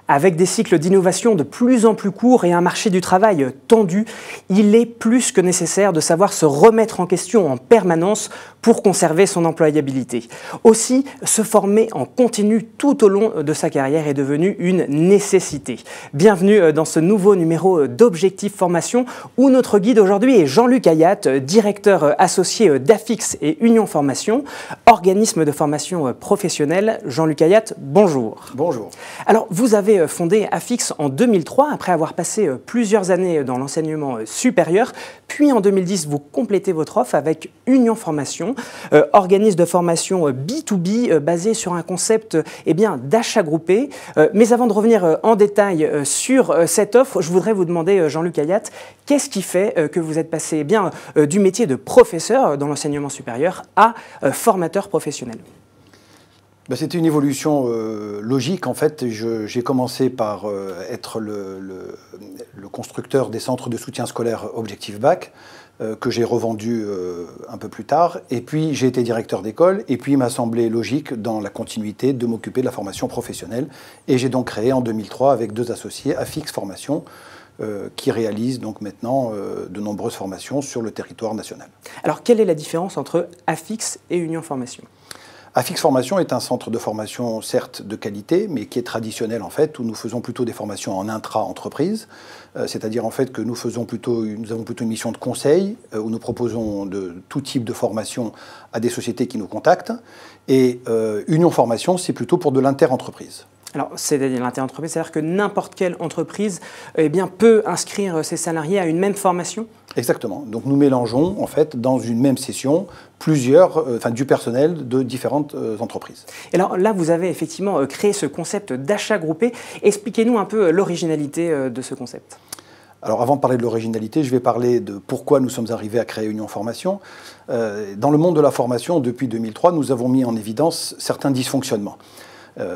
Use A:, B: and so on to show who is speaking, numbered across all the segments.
A: Avec des cycles d'innovation de plus en plus courts et un marché du travail tendu, il est plus que nécessaire de savoir se remettre en question en permanence pour conserver son employabilité. Aussi, se former en continu tout au long de sa carrière est devenu une nécessité. Bienvenue dans ce nouveau numéro d'Objectif Formation où notre guide aujourd'hui est Jean-Luc Ayat, directeur associé d'Afix et Union Formation, organisme de formation professionnelle. Jean-Luc Ayat, bonjour.
B: Bonjour.
A: Alors, vous avez fondé Afix en 2003, après avoir passé plusieurs années dans l'enseignement supérieur. Puis en 2010, vous complétez votre offre avec Union Formation, organisme de formation B2B basé sur un concept d'achat groupé. Mais avant de revenir en détail sur cette offre, je voudrais vous demander, Jean-Luc Ayat, qu'est-ce qui fait que vous êtes passé du métier de professeur dans l'enseignement supérieur à formateur professionnel ?
B: C'était une évolution logique. En fait, j'ai commencé par être le constructeur des centres de soutien scolaire Objectif Bac, que j'ai revendu un peu plus tard. Et puis, j'ai été directeur d'école. Et puis, il m'a semblé logique, dans la continuité, de m'occuper de la formation professionnelle. Et j'ai donc créé en 2003, avec deux associés, Afix Formation, qui réalise donc maintenant de nombreuses formations sur le territoire national.
A: Alors, quelle est la différence entre Afix et Union Formation ?
B: Afix Formation est un centre de formation, certes de qualité, mais qui est traditionnel en fait, où nous faisons plutôt des formations en intra-entreprise, c'est-à-dire en fait que nous avons plutôt une mission de conseil, où nous proposons de tout type de formation à des sociétés qui nous contactent, et Union Formation, c'est plutôt pour de l'inter-entreprise.
A: Alors, c'est l'inter-entreprise, c'est-à-dire que n'importe quelle entreprise peut inscrire ses salariés à une même formation ?
B: Exactement. Donc nous mélangeons en fait dans une même session du personnel de différentes entreprises.
A: Et alors là, vous avez effectivement créé ce concept d'achat groupé. Expliquez-nous un peu l'originalité de ce concept.
B: Alors avant de parler de l'originalité, je vais parler de pourquoi nous sommes arrivés à créer Union Formation. Dans le monde de la formation, depuis 2003, nous avons mis en évidence certains dysfonctionnements.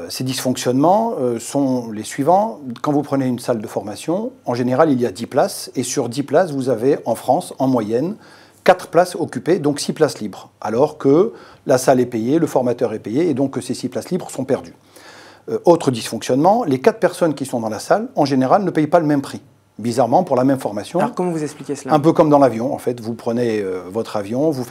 B: Ces dysfonctionnements sont les suivants. Quand vous prenez une salle de formation, en général, il y a 10 places. Et sur 10 places, vous avez en France, en moyenne, 4 places occupées, donc 6 places libres. Alors que la salle est payée, le formateur est payé, et donc que ces 6 places libres sont perdues. Autre dysfonctionnement, les 4 personnes qui sont dans la salle, en général, ne payent pas le même prix. Bizarrement, pour la même formation.
A: Alors, comment vous expliquez cela ?
B: Un peu comme dans l'avion, en fait. Vous prenez votre avion, vous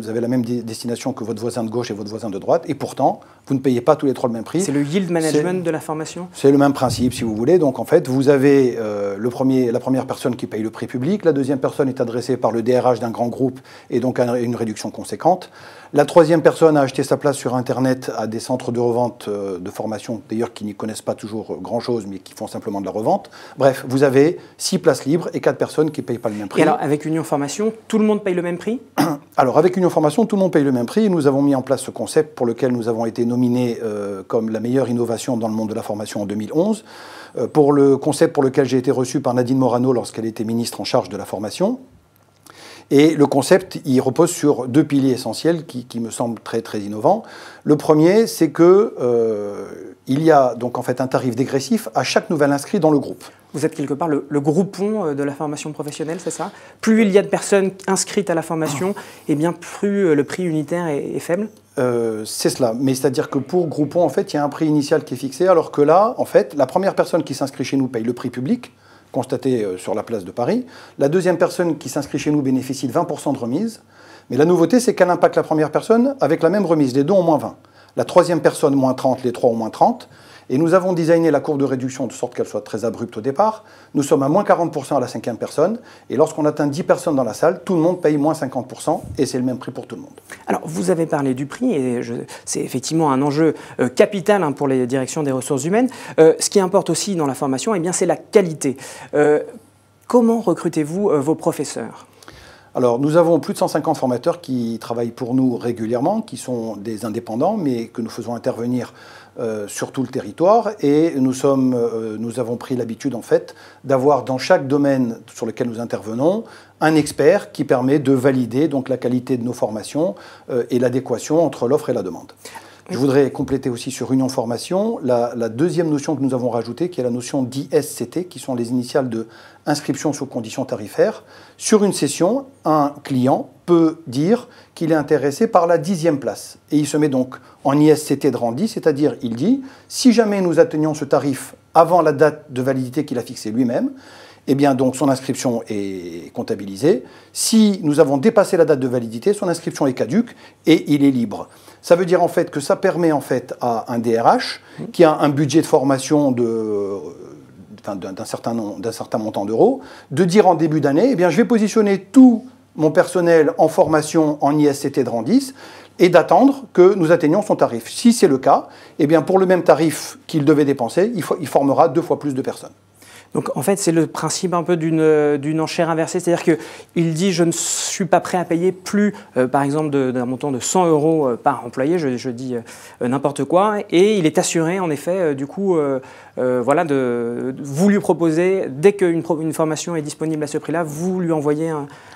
B: avez la même destination que votre voisin de gauche et votre voisin de droite, et pourtant, vous ne payez pas tous les trois le même prix.
A: C'est le yield management de la formation ?
B: C'est le même principe, si vous voulez. Donc, en fait, vous avez la première personne qui paye le prix public, la deuxième personne est adressée par le DRH d'un grand groupe, et donc a une réduction conséquente. La troisième personne a acheté sa place sur Internet à des centres de revente de formation, d'ailleurs qui n'y connaissent pas toujours grand-chose, mais qui font simplement de la revente. Bref, vous avez 6 places libres et 4 personnes qui ne payent pas le même prix.
A: Et alors, avec Union Formation, tout le monde paye le même prix ?
B: Alors, avec Union Formation, tout le monde paye le même prix. Nous avons mis en place ce concept pour lequel nous avons été nominés comme la meilleure innovation dans le monde de la formation en 2011. Pour le concept pour lequel j'ai été reçu par Nadine Morano lorsqu'elle était ministre en charge de la formation. Et le concept, il repose sur 2 piliers essentiels qui me semblent très, très innovants. Le premier, c'est que il y a donc en fait un tarif dégressif à chaque nouvel inscrit dans le groupe.
A: Vous êtes quelque part le groupon de la formation professionnelle, c'est ça ? Plus il y a de personnes inscrites à la formation, plus le prix unitaire est faible ?
B: C'est cela, mais c'est-à-dire que pour Groupon, en fait, il y a un prix initial qui est fixé, alors que là, en fait, la première personne qui s'inscrit chez nous paye le prix public, constaté sur la place de Paris. La deuxième personne qui s'inscrit chez nous bénéficie de 20% de remise. Mais la nouveauté, c'est qu'elle impacte la première personne avec la même remise. Les deux ont moins 20. La troisième personne, moins 30. Les trois ont moins 30. Et nous avons designé la courbe de réduction de sorte qu'elle soit très abrupte au départ. Nous sommes à moins 40% à la cinquième personne. Et lorsqu'on atteint 10 personnes dans la salle, tout le monde paye moins 50%. Et c'est le même prix pour tout le monde.
A: Alors, vous avez parlé du prix. Et c'est effectivement un enjeu capital pour les directions des ressources humaines. Ce qui importe aussi dans la formation, c'est la qualité. Comment recrutez-vous vos professeurs ?
B: Alors, nous avons plus de 150 formateurs qui travaillent pour nous régulièrement, qui sont des indépendants, mais que nous faisons intervenir sur tout le territoire. Et nous avons pris l'habitude, en fait, d'avoir dans chaque domaine sur lequel nous intervenons un expert qui permet de valider donc, la qualité de nos formations et l'adéquation entre l'offre et la demande. Je voudrais compléter aussi sur Union Formation la deuxième notion que nous avons rajoutée, qui est la notion d'ISCT, qui sont les initiales de inscription sous conditions tarifaires. Sur une session, un client peut dire qu'il est intéressé par la 10e place. Et il se met donc en ISCT de rang 10, c'est-à-dire il dit, si jamais nous atteignons ce tarif avant la date de validité qu'il a fixée lui-même, eh bien, donc, son inscription est comptabilisée. Si nous avons dépassé la date de validité, son inscription est caduque et il est libre. Ça veut dire en fait que ça permet en fait à un DRH qui a un budget de formation d'un certain montant d'euros, de dire en début d'année, eh bien, je vais positionner tout mon personnel en formation en ISCT de rang 10 et d'attendre que nous atteignions son tarif. Si c'est le cas, eh bien, pour le même tarif qu'il devait dépenser, il formera 2 fois plus de personnes.
A: Donc en fait, c'est le principe un peu d'une enchère inversée, c'est-à-dire qu'il dit je ne suis pas prêt à payer plus, par exemple, d'un montant de 100 euros par employé, je dis n'importe quoi, et il est assuré en effet, du coup, voilà, vous lui proposez, dès qu'une formation est disponible à ce prix-là, vous lui envoyez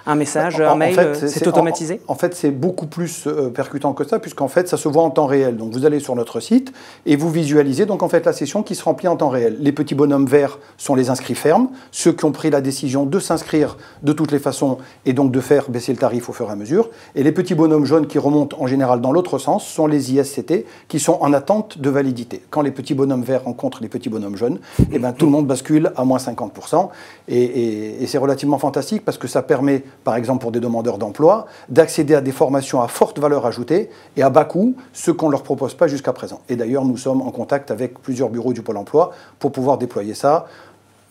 A: un message, un mail, c'est automatisé.
B: En fait, c'est beaucoup plus percutant que ça, puisqu'en fait, ça se voit en temps réel. Donc vous allez sur notre site et vous visualisez donc en fait la session qui se remplit en temps réel. Les petits bonhommes verts sont les inscrits fermes, ceux qui ont pris la décision de s'inscrire de toutes les façons et donc de faire baisser le tarif au fur et à mesure. Et les petits bonhommes jaunes qui remontent en général dans l'autre sens sont les ISCT qui sont en attente de validité. Quand les petits bonhommes verts rencontrent les petits bonhommes jaunes, eh ben, tout le monde bascule à moins 50%. Et c'est relativement fantastique parce que ça permet, par exemple pour des demandeurs d'emploi, d'accéder à des formations à forte valeur ajoutée et à bas coût, ce qu'on ne leur propose pas jusqu'à présent. Et d'ailleurs, nous sommes en contact avec plusieurs bureaux du Pôle emploi pour pouvoir déployer ça,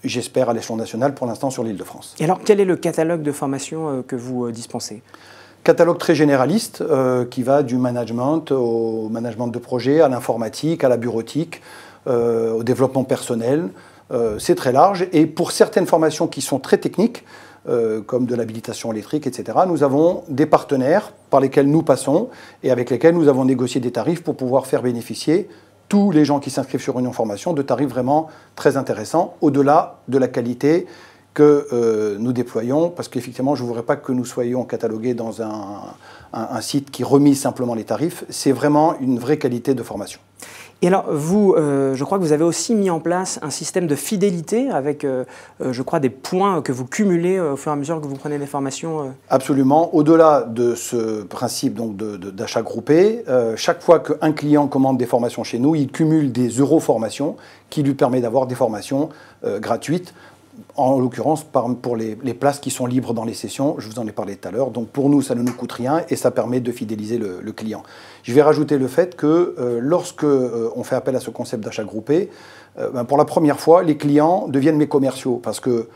B: j'espère, à l'échelon national, pour l'instant sur l'Île-de-France.
A: Et alors, quel est le catalogue de formations que vous dispensez ?
B: Catalogue très généraliste qui va du management au management de projet, à l'informatique, à la bureautique, au développement personnel. C'est très large. Et pour certaines formations qui sont très techniques, comme de l'habilitation électrique, etc., nous avons des partenaires par lesquels nous passons et avec lesquels nous avons négocié des tarifs pour pouvoir faire bénéficier tous les gens qui s'inscrivent sur une formation de tarifs vraiment très intéressants, au-delà de la qualité que nous déployons, parce qu'effectivement, je ne voudrais pas que nous soyons catalogués dans un site qui remise simplement les tarifs. C'est vraiment une vraie qualité de formation.
A: Et alors, vous, je crois que vous avez aussi mis en place un système de fidélité avec, je crois, des points que vous cumulez au fur et à mesure que vous prenez des formations.
B: Absolument. Au-delà de ce principe donc d'achat groupé, chaque fois qu'un client commande des formations chez nous, il cumule des euros formations qui lui permet d'avoir des formations gratuites. En l'occurrence, pour les places qui sont libres dans les sessions, je vous en ai parlé tout à l'heure. Donc pour nous, ça ne nous coûte rien et ça permet de fidéliser le client. Je vais rajouter le fait que lorsque on fait appel à ce concept d'achat groupé, pour la première fois, les clients deviennent mes commerciaux parce que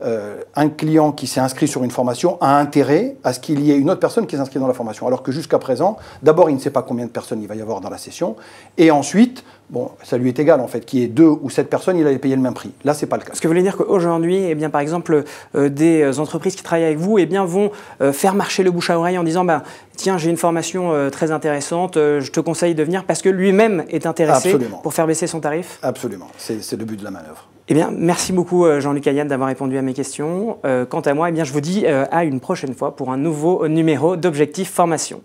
B: un client qui s'est inscrit sur une formation a intérêt à ce qu'il y ait une autre personne qui s'inscrit dans la formation. Alors que jusqu'à présent, d'abord, il ne sait pas combien de personnes il va y avoir dans la session. Et ensuite, bon, ça lui est égal en fait, qu'il y ait 2 ou 7 personnes, il allait payer le même prix. Là, ce n'est pas le cas.
A: Ce que vous voulez dire qu'aujourd'hui, eh bien, par exemple, des entreprises qui travaillent avec vous eh bien, vont faire marcher le bouche à oreille en disant bah, tiens, j'ai une formation très intéressante, je te conseille de venir parce que lui-même est intéressé pour faire baisser son tarif.
B: Absolument, c'est le but de la manœuvre.
A: Eh bien, merci beaucoup Jean-Luc Ayad d'avoir répondu à mes questions. Quant à moi, eh bien, je vous dis à une prochaine fois pour un nouveau numéro d'Objectif Formation.